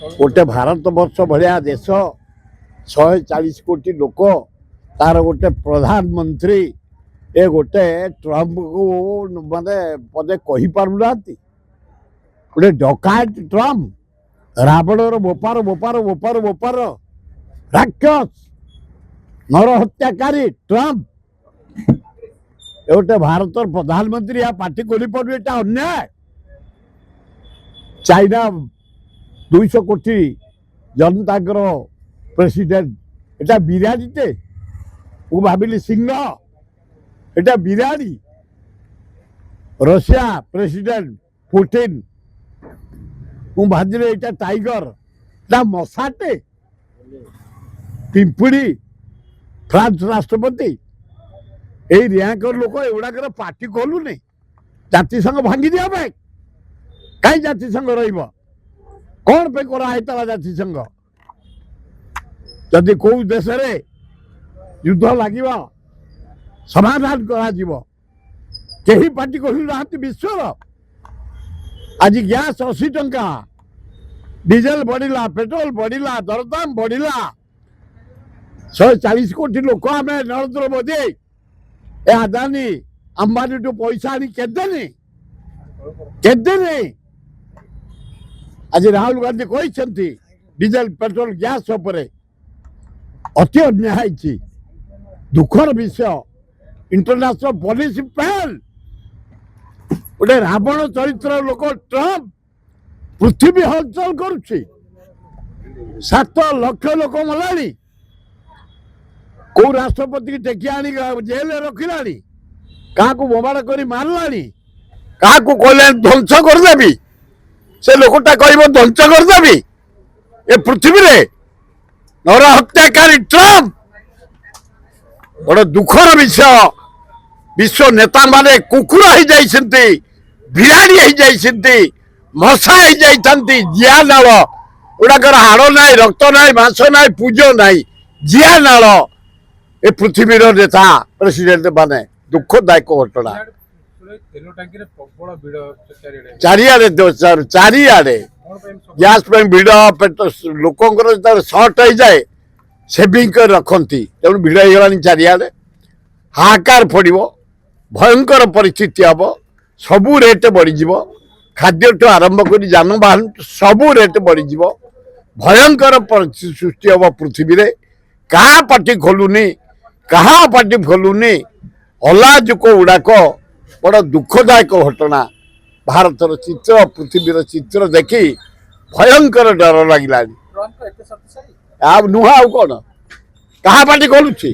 गोटे भारत वर्ष भाया देश 140 कोटी लोक तार गोटे प्रधानमंत्री ए गोटे ट्रम्प को माने पदे कही पारुना गोटे डकायत ट्रम्प रावणर बोपार बोपार बोपार बोपार राक्षस नरहत्याकारी ट्रम्प गोटे भारत प्रधानमंत्री या पार्टी खोली पारे एटा अन्याय। चाइना 200 कोटी जनता प्रेसिडेंट एटा बिराड़ीटे मु भाविली सिंह एटा बिराड़ी। रशिया प्रेसिडेंट पुतिन मु भाविली एटा टाइगर एटा मशाटे। पिंपुड़ी फ्रांस राष्ट्रपति यही रैंकर लोक एगुड़ा पार्टी खोलुनी जाति संघ भांगी दिया कहीं जाति संघ कौन पे कराई जाति संघ जदि कौ देश युद्ध लगे समाधान कहीं पार्टी खोलुना विश्वर। आज गैस 80 टंका डीजेल बढ़ला पेट्रोल बढ़ला दरदाम बढ़ला 140 कोटी लोक आम नरेंद्र मोदी ए अदानी अंबानी टू पैसा आनी केदेनी आज राहुल गांधी कहते डीजेल पेट्रोल गैस अति अन्याय दुखर विषय इंटरनेशनल पॉलिसी फेल गोटे रावण चरित्र लोक ट्रम्प पृथ्वी हलचल करुच्ची 7 लाख लोक मलानी कौ राष्ट्रपति की टेकी आनी जेल रखिला क्या बोमाड़ कर मारला क्या कहले ध्वंस करदेवी से लोकटा कह ध्वंस करदेवी ए पृथ्वी रे नर हत्याकारी ट्रम्प बड़ दुखर विषय। विश्व नेता माने कुकुर हो जाइछन्ति बिराड़ी हो जाइछन्ति मशा हो जाइछन्ति जिया नाल गुड़ाकर हाड़ ना रक्त ना मांस ना पूज ना जिया नाल ए पृथ्वीर नेता प्रेसिडेंट माने दुखदायक घटना चारिआडे गैस भिड़ लोक सर्ट हो जाए सेविंग कर रखती तेणु भिड़ हो चारिआडे हाहाकार पड़ो भयंकर परिस्थिति हम सबू रेट बढ़ीज खाद्य ठू आरंभ कर जानवाहन सबू रेट बढ़ीज भयंकर परिस्थिति सृष्टि हम पृथ्वी रे क्या पार्टी खोलुनी क्या पार्टी खोलुनी अलाजुक गुड़ाक बड़ दुखदायक घटना भारतर चित्र पृथ्वीर चित्र देखी भयंकर डर लगे नुह कौन क्या पार्टी खोलुची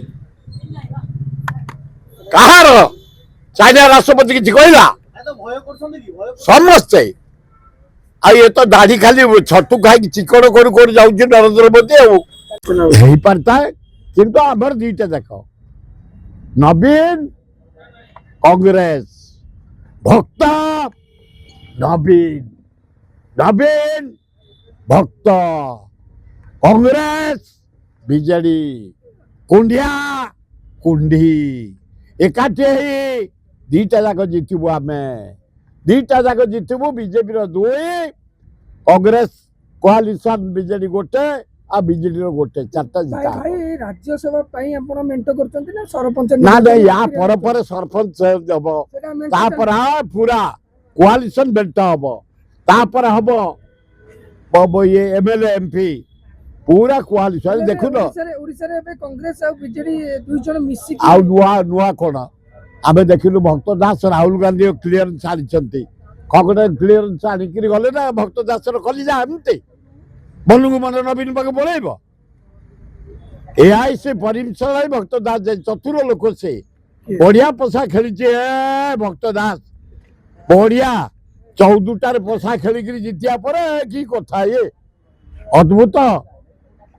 कहार चाइना राष्ट्रपति किसी कहला समस्ते ये तो दाढ़ी खाली छतु खाई चिकड़ कर जाऊँ नरेंद्र मोदी हो पारता है किंतु आमर दीटा देख नवीन कांग्रेस भक्त नवीन नवीन भक्त कांग्रेस बीजेडी कुंडिया कुंडी एकाठी दीटा जाक जितबू आम दीटा जाक जितबू बीजेपी 2 कांग्रेस कोआलिशन बीजेडी गोटे आ बीजेडी गोटे 4टा जिता राज्यसभा मेंट कर सरपंच ना या पर सरपंच हम पूरा कोआलिशन बेल्ट हम हम ये एमएलए एमपी पूरा कोआलिशन देखु कांग्रेस और बीजेडी 2 जन मिसी नुआ कौन आम देखिलु भक्त दास राहुल गांधी क्लीयरेंस आनी कगटे क्लीयरेंस आनिक गले ना भक्त दास कलिजा एमती मन को मन नवीन पाक पलैब से परिमशा भक्त दास जाए चतुर लोक से बढ़िया पशा खेली भक्त दास बढ़िया 14टार पशा खेलिक जितिया पर कि कथा ये अद्भुत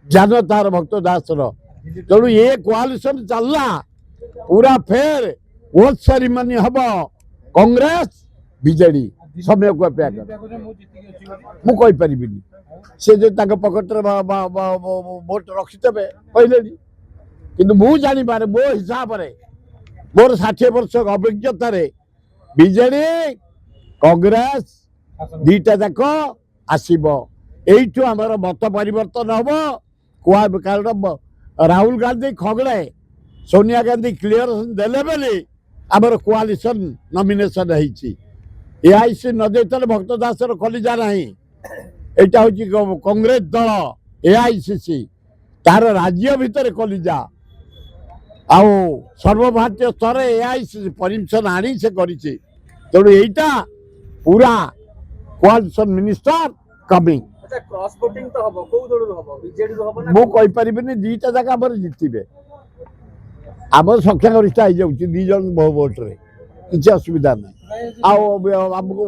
जान तार भक्त दास तेणु ये कोआलिशन चलला पूरा फेर वोट सेरिमनी हम कांग्रेस बीजेडी समय को अपेक्षा कर मुझे से जो पकेट भोट रखिथे कहले कि मुझे मो हिसाब से मोर 60 वर्ष अभिज्ञतार बीजेडी कांग्रेस 2टा जाक आसब এইଠୁ ଆମର ମତ ପରିବର୍ତ୍ତନ ହବ କାରଣ ରାହୁଲ ଗାନ୍ଧୀ ଖଗଡ଼େ ସୋନିଆ ଗାନ୍ଧୀ କ୍ଲିୟରେନ୍ସ ଦେଲେ ବୋଲି ଆମର କୋଆଲିସନ ନମିନେସନ ହେଇଛି। ଏଆଇସି ନ ଦେଇଥିଲେ ଭକ୍ତ ଦାସର କଲିଜା ନାହିଁ। ଏଇଟା ହଉଛି କଂଗ୍ରେସ ଦଳ ଏଆଇସିସି ତାର ରାଜ୍ୟ ଭିତରେ କଲିଜା ଆଉ ସର୍ବଭାରତୀୟ ସ୍ତରରେ ଏଆଇସିସି ପରମିଶନ ଆଣି ସେ କରିଛି। ତେଣୁ ଏଇଟା ପୁରା କୋଆଲିସନ ମିନିଷ୍ଟର କମିଂ। ଆଚ୍ଛା କ୍ରସ୍ ଭୋଟିଂ ତ ହବ, କୋଉ ଦଳରୁ ହବ? ବିଜେଡିରୁ ହବ ନା? ମୁଁ କହିପାରିବିନି, ଦିଟା ଜାଗା ଆମର ଜିତିବେ। ଆମର ସଂଖ୍ୟାଗରିଷ୍ଠ ହେଇଯାଉଛି 2 ଜଣ ଭୋଟରେ, କିଛି ଅସୁବିଧା ନାହିଁ। ଆଉ ଆମକୁ